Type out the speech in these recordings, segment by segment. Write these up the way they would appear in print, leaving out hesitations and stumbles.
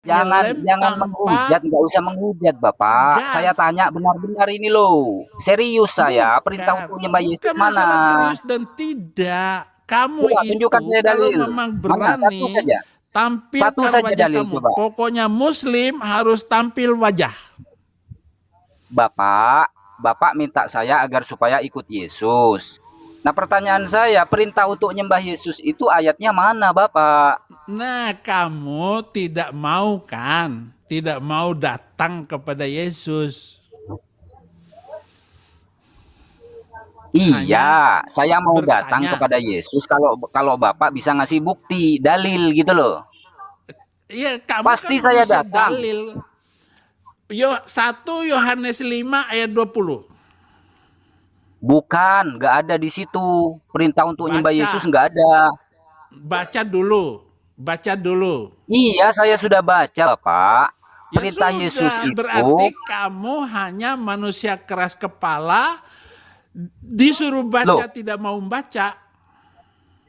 Jangan Nyelem jangan menghujat, tanpa nggak usah menghujat, Bapak. Saya gas. tanya benar-benar ini loh. Serius saya, perintah untuk nyembah Yesus Bukan mana? masalah serius dan tidak. Kamu Coba tunjukkan itu saya kalau dalil. memang Mana? Satu berani, saja. Satu tampilkan saja wajah dalil kamu. coba. Pokoknya muslim harus tampil wajah. Bapak, Bapak minta saya agar supaya ikut Yesus. Nah, pertanyaan saya, perintah untuk nyembah Yesus itu ayatnya mana, Bapak? Nah, kamu tidak mau kan? Tidak mau datang kepada Yesus. Hanya Iya, saya mau datang bertanya. kepada Yesus kalau kalau Bapak bisa ngasih bukti, dalil gitu loh. Iya, kamu kan Pasti saya manusia datang. dalil. 1 Yohanes 5 ayat 20. Bukan, nggak ada di situ. Perintah untuk nyembah Yesus Baca, nggak ada. baca dulu. Baca dulu. Iya, saya sudah baca, Pak. Ya Perintah Yesus sudah, itu, berarti kamu hanya manusia keras kepala, disuruh loh, baca tidak mau membaca.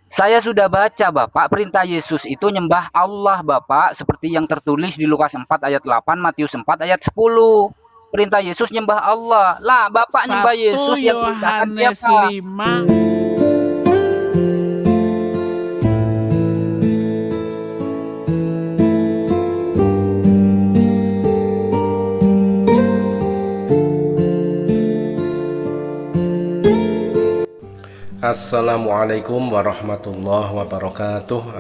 saya sudah baca, Bapak. Perintah Yesus itu nyembah Allah, Bapak. Seperti yang tertulis di Lukas 4 ayat 8, Matius 4 ayat 10. Perintah Yesus nyembah Allah. Lah, Bapak nyembah Satu Yesus yang perintahkan Yohanes siapa? 5. Assalamualaikum warahmatullahi wabarakatuh.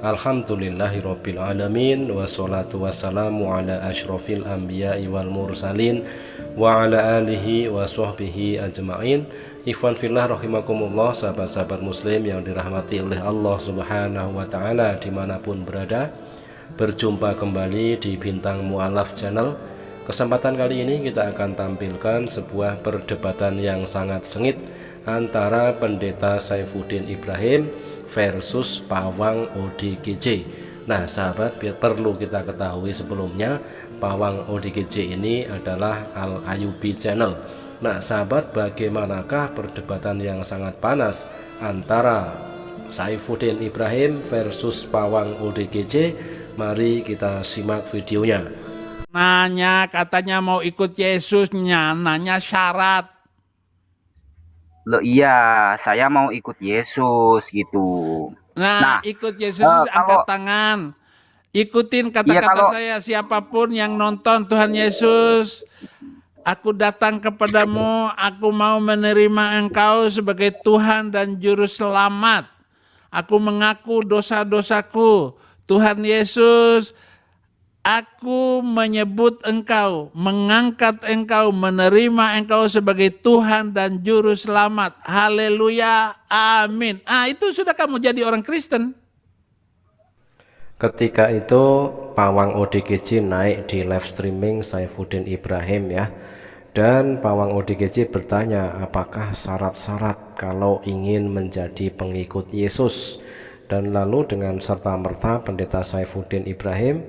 Alhamdulillahirabbil alamin, wassalatu wassalamu ala asyrofil anbiya'i wal mursalin wa ala alihi wa sahbihi ajma'in. Ikhwan fillah rahimakumullah, sahabat-sahabat muslim yang dirahmati oleh Allah Subhanahu wa taala dimanapun berada. Berjumpa kembali di Bintang Mu'alaf Channel. Kesempatan kali ini kita akan tampilkan sebuah perdebatan yang sangat sengit antara Pendeta Saifuddin Ibrahim versus Pawang ODGJ. Nah sahabat, perlu kita ketahui sebelumnya, Pawang ODGJ ini adalah Al-Ayubi Channel. Nah sahabat, bagaimanakah perdebatan yang sangat panas antara Saifuddin Ibrahim versus Pawang ODGJ? Mari kita simak videonya. Nanya katanya mau ikut Yesusnya, nanya syarat. Loh iya, saya mau ikut Yesus gitu. Nah, Nah, ikut Yesus kalau angkat tangan. Ikutin iya kata-kata kalau saya, siapapun yang nonton Tuhan Yesus, aku datang kepadamu, aku mau menerima Engkau sebagai Tuhan dan Juru Selamat. Aku mengaku dosa-dosaku. Tuhan Yesus, aku menyebut Engkau, mengangkat Engkau, menerima Engkau sebagai Tuhan dan Juru Selamat. Haleluya, amin. Itu sudah kamu jadi orang Kristen. Ketika itu Pawang ODGJ naik di live streaming Saifuddin Ibrahim ya. Dan Pawang ODGJ bertanya apakah syarat-syarat kalau ingin menjadi pengikut Yesus. Dan lalu dengan serta-merta Pendeta Saifuddin Ibrahim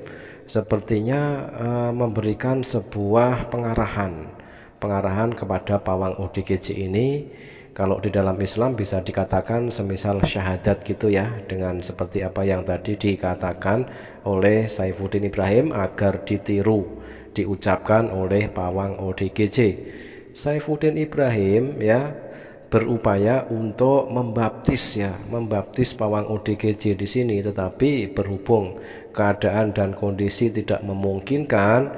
sepertinya memberikan sebuah pengarahan kepada Pawang ODGJ ini. Kalau di dalam Islam bisa dikatakan semisal syahadat gitu ya, dengan seperti apa yang tadi dikatakan oleh Saifuddin Ibrahim agar ditiru diucapkan oleh Pawang ODGJ. Saifuddin Ibrahim ya berupaya untuk membaptis Pawang ODGJ di sini, tetapi berhubung keadaan dan kondisi tidak memungkinkan,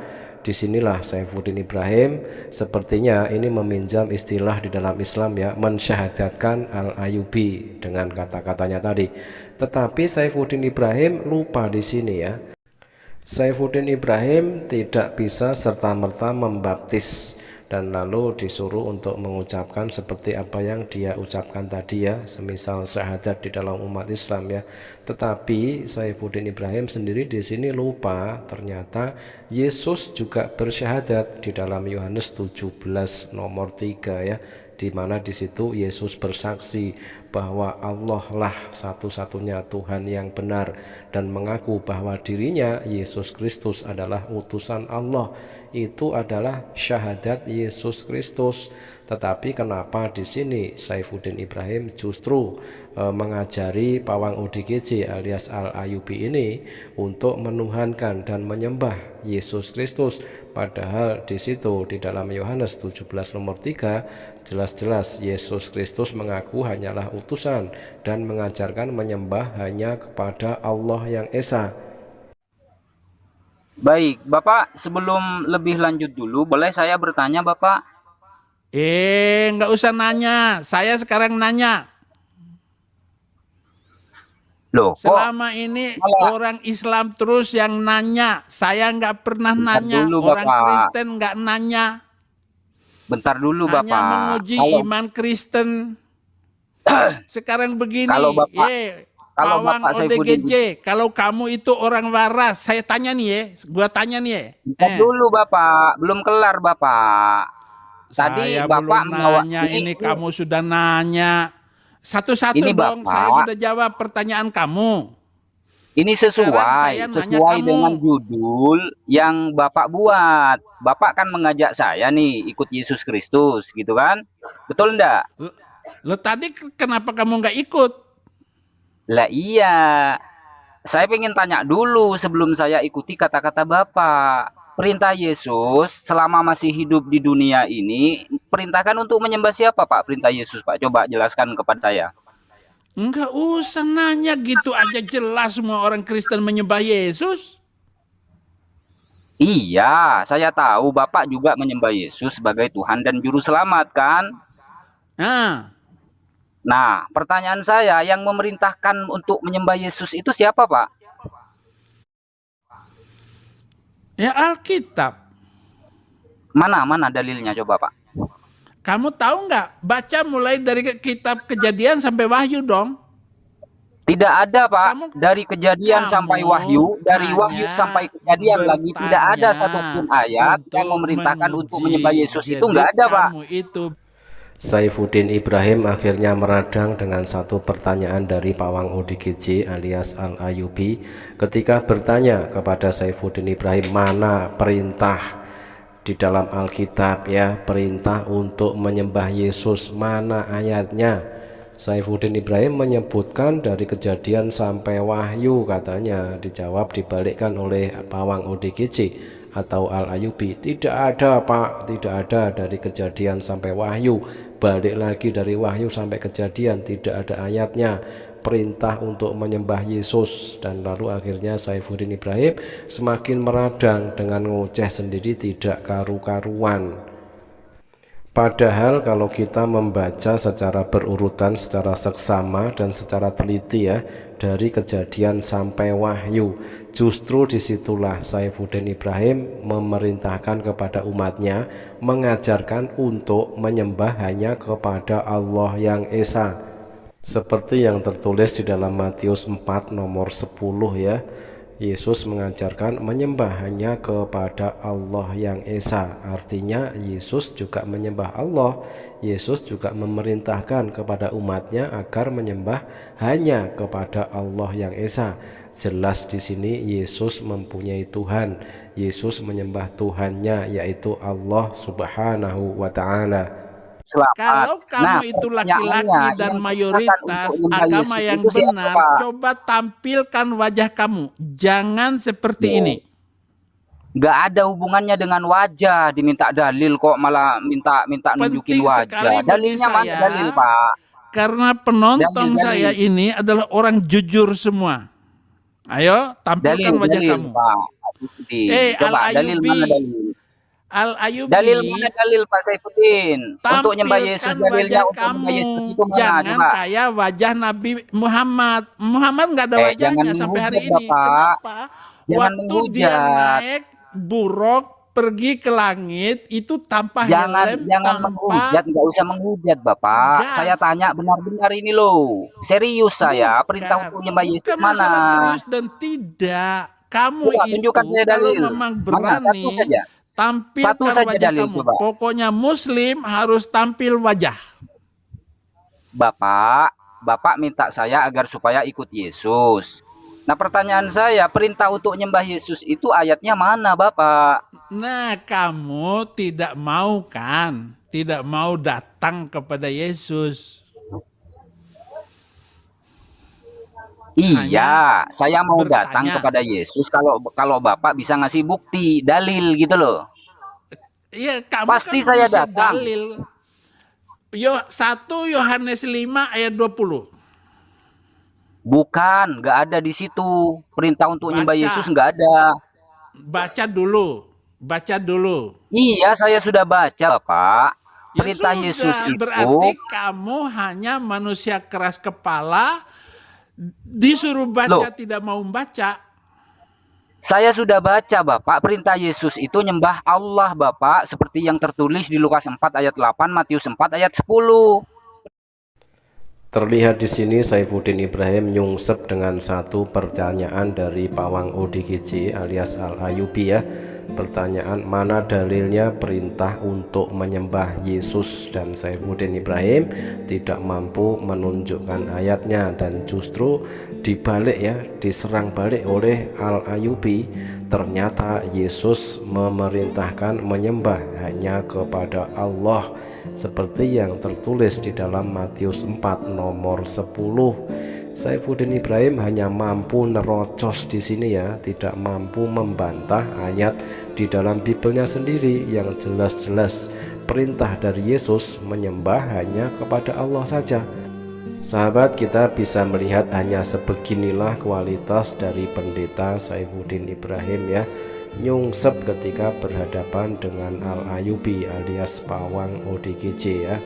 disinilah Saifuddin Ibrahim sepertinya ini meminjam istilah di dalam Islam ya, mensyahadatkan Al-Ayubi dengan kata-katanya tadi. Tetapi Saifuddin Ibrahim lupa di sini ya. Saifuddin Ibrahim tidak bisa serta-merta membaptis dan lalu disuruh untuk mengucapkan seperti apa yang dia ucapkan tadi ya, semisal syahadat di dalam umat Islam ya. Tetapi Saifuddin Ibrahim sendiri di sini lupa, ternyata Yesus juga bersyahadat di dalam Yohanes 17 nomor 3 ya, di mana di situ Yesus bersaksi bahwa Allah lah satu-satunya Tuhan yang benar dan mengaku bahwa dirinya Yesus Kristus adalah utusan Allah. Itu adalah syahadat Yesus Kristus. Tetapi kenapa di sini Saifuddin Ibrahim justru mengajari Pawang ODGJ alias Al-Ayyubi ini untuk menuhankan dan menyembah Yesus Kristus, padahal di situ di dalam Yohanes 17 nomor 3 jelas-jelas Yesus Kristus mengaku hanyalah utusan dan mengajarkan menyembah hanya kepada Allah yang Esa. Baik, Bapak, sebelum lebih lanjut dulu, boleh saya bertanya, Bapak? Nggak usah nanya. Saya sekarang nanya. Loh, kok Selama ini malah orang Islam terus yang nanya. Saya nggak pernah bentar nanya. dulu, Orang Bapak? Kristen nggak nanya. Bentar dulu, Hanya Bapak. menguji Kalau iman Kristen. Sekarang begini. kalau Bapak kalau Pawang Bapak Saifuddin, ODGJ. Kalau kamu itu orang waras. Saya tanya nih ya. Gua tanya nih ya. bentar dulu, Bapak. Belum kelar, Bapak. Tadi Saya Bapak belum menawar nanya, ini kamu sudah nanya. Satu-satu ini dong, Bapak, saya sudah jawab pertanyaan kamu. ini Sekarang saya sesuai nanya kamu. dengan judul yang Bapak buat. Bapak kan mengajak saya nih ikut Yesus Kristus, gitu kan? Betul enggak? Lo tadi kenapa kamu nggak ikut? Lah iya, saya pengen tanya dulu sebelum saya ikuti kata-kata Bapak. Perintah Yesus selama masih hidup di dunia ini, perintahkan untuk menyembah siapa, Pak? Perintah Yesus, Pak. Coba jelaskan kepada saya. Enggak usah nanya, gitu aja jelas semua orang Kristen menyembah Yesus. Iya, saya tahu Bapak juga menyembah Yesus sebagai Tuhan dan Juru Selamat, kan? Nah, pertanyaan saya, yang memerintahkan untuk menyembah Yesus itu siapa, Pak? Ya Alkitab. Mana dalilnya coba, Pak? Kamu tahu nggak? Baca mulai dari kitab Kejadian sampai Wahyu dong. Tidak ada, Pak. Dari Kejadian sampai Wahyu, dari Wahyu sampai Kejadian lagi, tidak ada satupun ayat yang memerintahkan untuk menyembah Yesus. Itu nggak ada, Pak. Saifuddin Ibrahim akhirnya meradang dengan satu pertanyaan dari Pawang ODGJ alias Al-Ayyubi ketika bertanya kepada Saifuddin Ibrahim, mana perintah di dalam Alkitab ya, perintah untuk menyembah Yesus, mana ayatnya? Saifuddin Ibrahim menyebutkan dari Kejadian sampai Wahyu, katanya. Dijawab, dibalikkan oleh Pawang ODGJ atau Al-Ayyubi, tidak ada, Pak, tidak ada dari Kejadian sampai Wahyu. Balik lagi dari Wahyu sampai Kejadian, tidak ada ayatnya perintah untuk menyembah Yesus. Dan lalu akhirnya Saifuddin Ibrahim semakin meradang dengan ngoceh sendiri, tidak karu-karuan. Padahal kalau kita membaca secara berurutan, secara seksama dan secara teliti ya, dari Kejadian sampai Wahyu, justru disitulah Saifuddin Ibrahim memerintahkan kepada umatnya, mengajarkan untuk menyembah hanya kepada Allah yang Esa. Seperti yang tertulis di dalam Matius 4 nomor 10 ya, Yesus mengajarkan menyembah hanya kepada Allah yang Esa. Artinya Yesus juga menyembah Allah. Yesus juga memerintahkan kepada umatnya agar menyembah hanya kepada Allah yang Esa. Jelas di sini Yesus mempunyai Tuhan. Yesus menyembah Tuhannya, yaitu Allah Subhanahu wa Ta'ala. Kalau kamu itu laki-laki dan mayoritas agama yang benar, coba tampilkan wajah kamu. Jangan seperti ini. Gak ada hubungannya dengan wajah. Diminta dalil kok malah minta nunjukin wajah. Dalilnya mana dalil, Pak? Karena penonton saya ini adalah orang jujur semua. Ayo tampilkan wajah kamu. Coba dalil mana dalil? Al-Ayyubi, dalil mana dalil Pak Saifuddin untuk nyembah Yesus? Dalilnya untuk menyembah Yesus itu mana? Jangan coba. Kayak wajah Nabi Muhammad. Muhammad nggak ada wajahnya sampai hari ini. Kenapa? Waktu dia naik buruk pergi ke langit itu tanpa helm, jangan menghujat, nggak usah menghujat, Bapak. Gas. Saya tanya benar-benar ini loh, serius saya. Perintah untuk menyembah Yesus bukan mana? Masalah serius dan tidak. Kamu itu tunjukkan saya dalil. Kalau memang berani, tampilkan wajah dalil, kamu. Coba. Pokoknya Muslim harus tampil wajah. Bapak minta saya agar supaya ikut Yesus. Nah, pertanyaan saya, perintah untuk nyembah Yesus itu ayatnya mana, Bapak? Nah, kamu tidak mau kan? tidak mau datang kepada Yesus. Iya, saya mau datang bertanya. kepada Yesus kalau Bapak bisa ngasih bukti, dalil gitu loh. Iya, kamu Pasti kan saya manusia datang. dalil. 1 Yohanes 5 ayat 20. Bukan, nggak ada di situ. Perintah untuk nyembah Yesus Baca, nggak ada. baca dulu, baca dulu. Iya, saya sudah baca, Pak. Ya Perintah Yesus sudah, itu, berarti kamu hanya manusia keras kepala, disuruh baca loh, tidak mau membaca. saya sudah baca, Bapak. Perintah Yesus itu nyembah Allah, Bapak. Seperti yang tertulis di Lukas 4 ayat 8, Matius 4 ayat 10. Terlihat di sini Saifuddin Ibrahim nyungsep dengan satu pertanyaan dari pawang ODGJ alias Al-Ayubi ya. Pertanyaan, mana dalilnya perintah untuk menyembah Yesus? Dan Saifuddin Ibrahim tidak mampu menunjukkan ayatnya, dan justru dibalik ya, diserang balik oleh Al-Ayubi. Ternyata Yesus memerintahkan menyembah hanya kepada Allah seperti yang tertulis di dalam Matius 4 nomor 10. Saifuddin Ibrahim hanya mampu nerocos di sini ya, tidak mampu membantah ayat di dalam Bibelnya sendiri yang jelas-jelas perintah dari Yesus menyembah hanya kepada Allah saja. Sahabat, kita bisa melihat hanya sebeginilah kualitas dari pendeta Saifuddin Ibrahim ya, nyungsep ketika berhadapan dengan Al-Ayubi alias pawang ODGJ ya.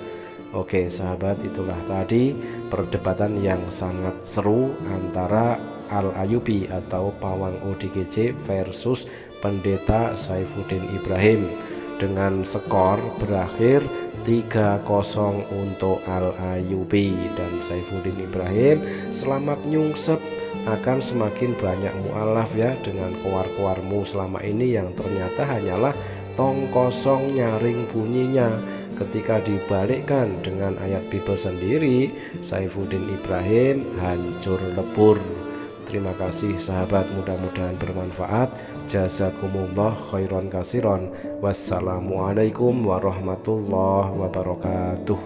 Oke sahabat, itulah tadi perdebatan yang sangat seru antara Al-Ayubi atau pawang ODGJ versus pendeta Saifuddin Ibrahim, dengan skor berakhir 3-0 untuk Al-Ayubi. Dan Saifuddin Ibrahim selamat nyungsep, akan semakin banyak mualaf ya dengan koar-koarmu selama ini yang ternyata hanyalah tong kosong nyaring bunyinya. Ketika dibalikkan dengan ayat Bible sendiri, Saifuddin Ibrahim hancur lebur. Terima kasih sahabat, mudah-mudahan bermanfaat. Jazakumullah khairan kasiron. Wassalamualaikum warahmatullahi wabarakatuh.